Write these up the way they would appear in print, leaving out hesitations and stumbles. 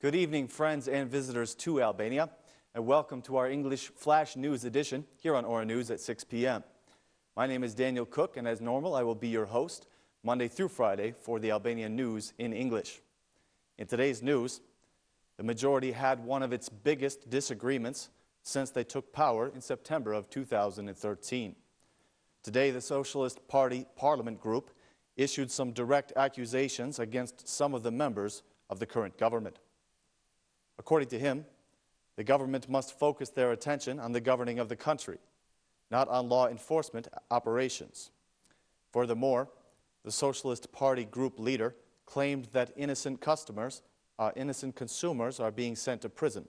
Good evening, friends and visitors to Albania, and welcome to our English Flash News edition here on Ora News at 6 p.m. My name is Daniel Cook, and as normal, I will be your host Monday through Friday for the Albanian news in English. In today's news, the majority had one of its biggest disagreements since they took power in September of 2013. Today, the Socialist Party Parliament Group issued some direct accusations against some of the members of the current government. According to him, the government must focus their attention on the governing of the country, not on law enforcement operations. Furthermore, the Socialist Party group leader claimed that innocent consumers are being sent to prison,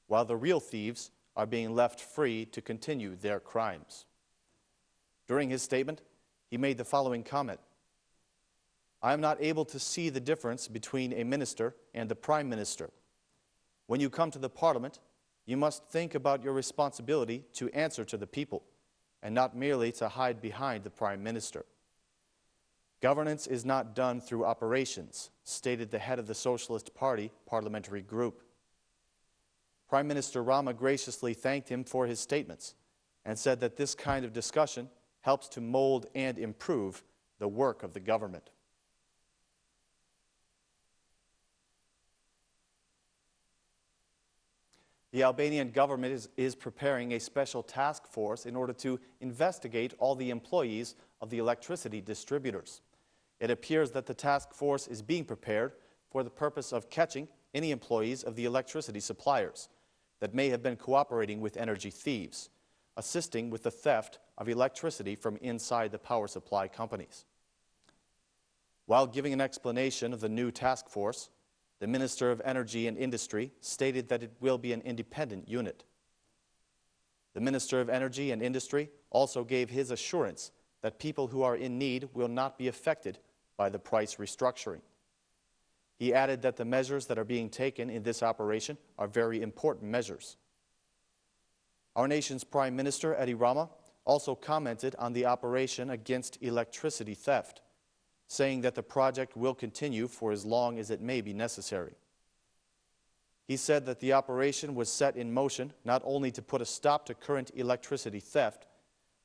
while the real thieves are being left free to continue their crimes. During his statement, he made the following comment: "I am not able to see the difference between a minister and the prime minister. When you come to the parliament, you must think about your responsibility to answer to the people, and not merely to hide behind the prime minister. Governance is not done through operations," stated the head of the Socialist Party parliamentary group. Prime Minister Rama graciously thanked him for his statements and said that this kind of discussion helps to mold and improve the work of the government. The Albanian government is preparing a special task force in order to investigate all the employees of the electricity distributors. It appears that the task force is being prepared for the purpose of catching any employees of the electricity suppliers that may have been cooperating with energy thieves, assisting with the theft of electricity from inside the power supply companies. While giving an explanation of the new task force, the Minister of Energy and Industry stated that it will be an independent unit. The Minister of Energy and Industry also gave his assurance that people who are in need will not be affected by the price restructuring. He added that the measures that are being taken in this operation are very important measures. Our nation's Prime Minister, Edi Rama, also commented on the operation against electricity theft, saying that the project will continue for as long as it may be necessary. He said that the operation was set in motion not only to put a stop to current electricity theft,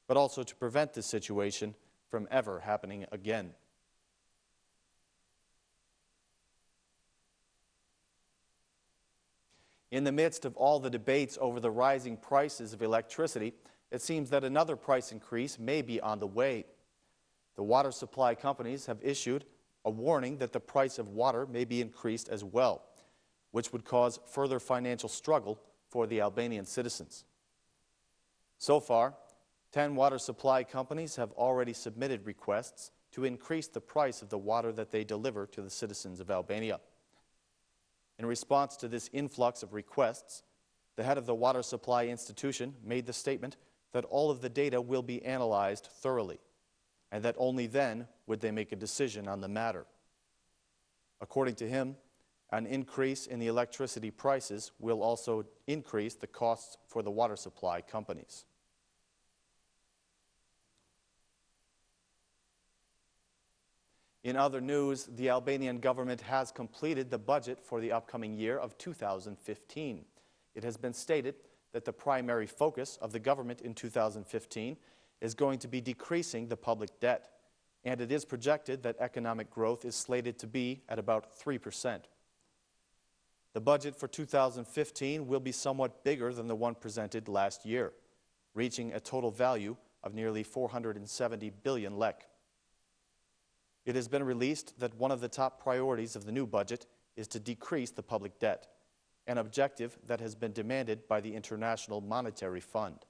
but also to prevent this situation from ever happening again. In the midst of all the debates over the rising prices of electricity, it seems that another price increase may be on the way. The water supply companies have issued a warning that the price of water may be increased as well, which would cause further financial struggle for the Albanian citizens. So far, 10 water supply companies have already submitted requests to increase the price of the water that they deliver to the citizens of Albania. In response to this influx of requests, the head of the water supply institution made the statement that all of the data will be analyzed thoroughly, and that only then would they make a decision on the matter. According to him, an increase in the electricity prices will also increase the costs for the water supply companies. In other news, the Albanian government has completed the budget for the upcoming year of 2015. It has been stated that the primary focus of the government in 2015 is going to be decreasing the public debt, and it is projected that economic growth is slated to be at about 3%. The budget for 2015 will be somewhat bigger than the one presented last year, reaching a total value of nearly 470 billion lek. It has been released that one of the top priorities of the new budget is to decrease the public debt, an objective that has been demanded by the International Monetary Fund.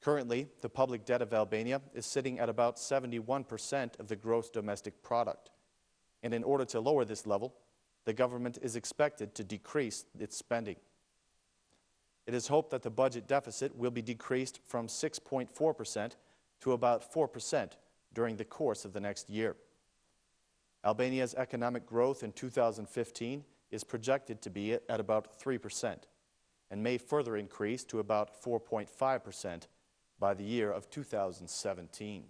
Currently, the public debt of Albania is sitting at about 71% of the gross domestic product, and in order to lower this level, the government is expected to decrease its spending. It is hoped that the budget deficit will be decreased from 6.4% to about 4% during the course of the next year. Albania's economic growth in 2015 is projected to be at about 3% and may further increase to about 4.5% by the year of 2017.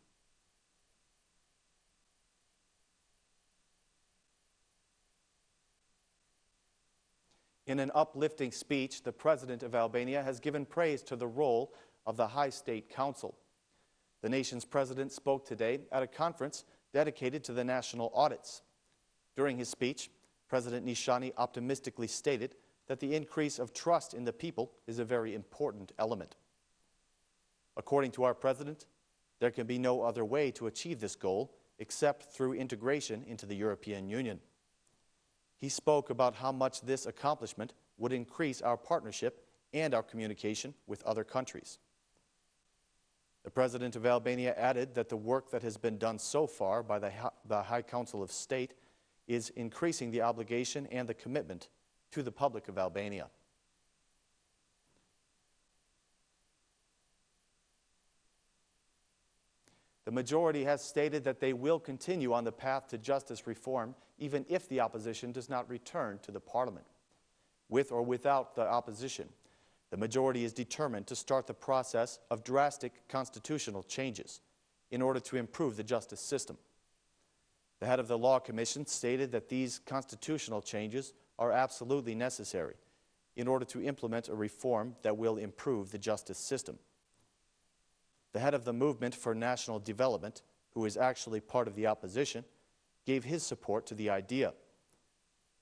In an uplifting speech, the President of Albania has given praise to the role of the High State Council. The nation's president spoke today at a conference dedicated to the national audits. During his speech, President Nishani optimistically stated that the increase of trust in the people is a very important element. According to our president, there can be no other way to achieve this goal except through integration into the European Union. He spoke about how much this accomplishment would increase our partnership and our communication with other countries. The President of Albania added that the work that has been done so far by the High Council of State is increasing the obligation and the commitment to the public of Albania. The majority has stated that they will continue on the path to justice reform even if the opposition does not return to the parliament. With or without the opposition, the majority is determined to start the process of drastic constitutional changes in order to improve the justice system. The head of the Law Commission stated that these constitutional changes are absolutely necessary in order to implement a reform that will improve the justice system. The head of the Movement for National Development, who is actually part of the opposition, gave his support to the idea.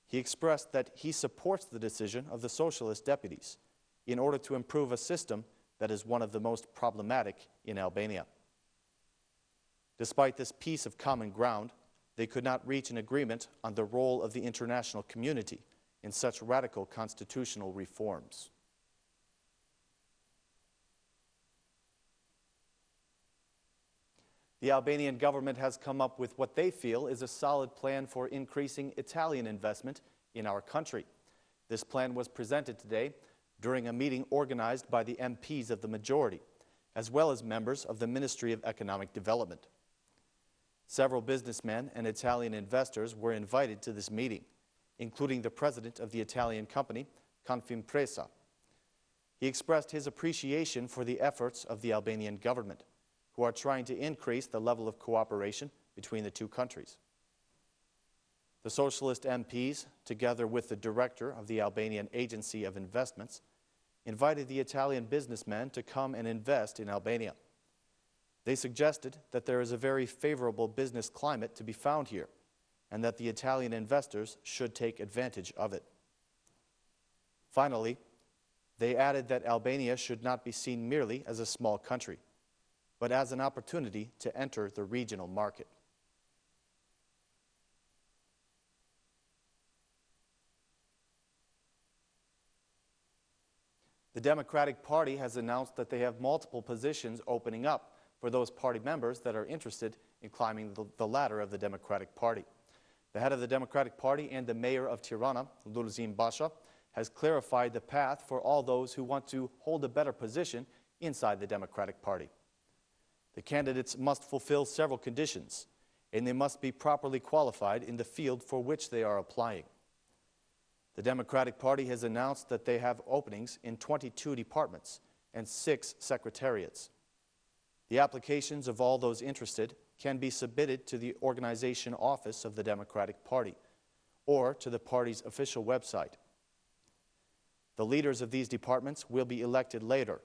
He expressed that he supports the decision of the socialist deputies in order to improve a system that is one of the most problematic in Albania. Despite this piece of common ground, they could not reach an agreement on the role of the international community in such radical constitutional reforms. The Albanian government has come up with what they feel is a solid plan for increasing Italian investment in our country. This plan was presented today during a meeting organized by the MPs of the majority, as well as members of the Ministry of Economic Development. Several businessmen and Italian investors were invited to this meeting, including the president of the Italian company, Confimpresa. He expressed his appreciation for the efforts of the Albanian government, who are trying to increase the level of cooperation between the two countries. The socialist MPs, together with the director of the Albanian Agency of Investments, invited the Italian businessmen to come and invest in Albania. They suggested that there is a very favorable business climate to be found here, and that the Italian investors should take advantage of it. Finally, they added that Albania should not be seen merely as a small country, but as an opportunity to enter the regional market. The Democratic Party has announced that they have multiple positions opening up for those party members that are interested in climbing the ladder of the Democratic Party. The head of the Democratic Party and the mayor of Tirana, Lulzim Basha, has clarified the path for all those who want to hold a better position inside the Democratic Party. The candidates must fulfill several conditions, and they must be properly qualified in the field for which they are applying. The Democratic Party has announced that they have openings in 22 departments and 6 secretariats. The applications of all those interested can be submitted to the organization office of the Democratic Party or to the party's official website. The leaders of these departments will be elected later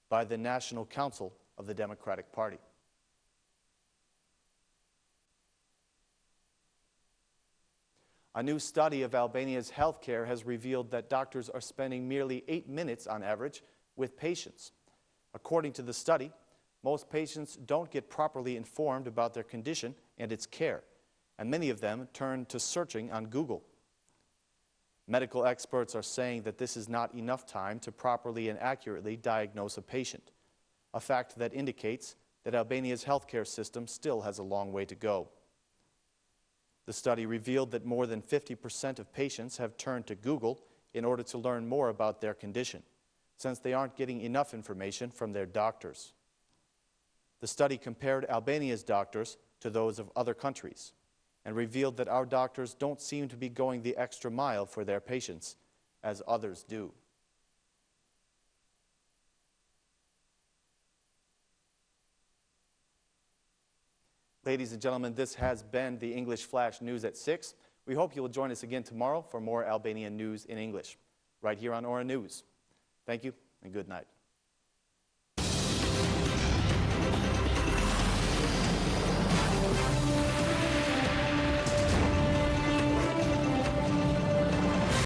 by the National Council of the Democratic Party. A new study of Albania's healthcare has revealed that doctors are spending merely 8 minutes on average with patients. According to the study, most patients don't get properly informed about their condition and its care, and many of them turn to searching on Google. Medical experts are saying that this is not enough time to properly and accurately diagnose a patient, a fact that indicates that Albania's healthcare system still has a long way to go. The study revealed that more than 50% of patients have turned to Google in order to learn more about their condition, since they aren't getting enough information from their doctors. The study compared Albania's doctors to those of other countries and revealed that our doctors don't seem to be going the extra mile for their patients as others do. Ladies and gentlemen, this has been the English Flash News at 6. We hope you will join us again tomorrow for more Albanian news in English. right here on Ora News. Thank you and good night.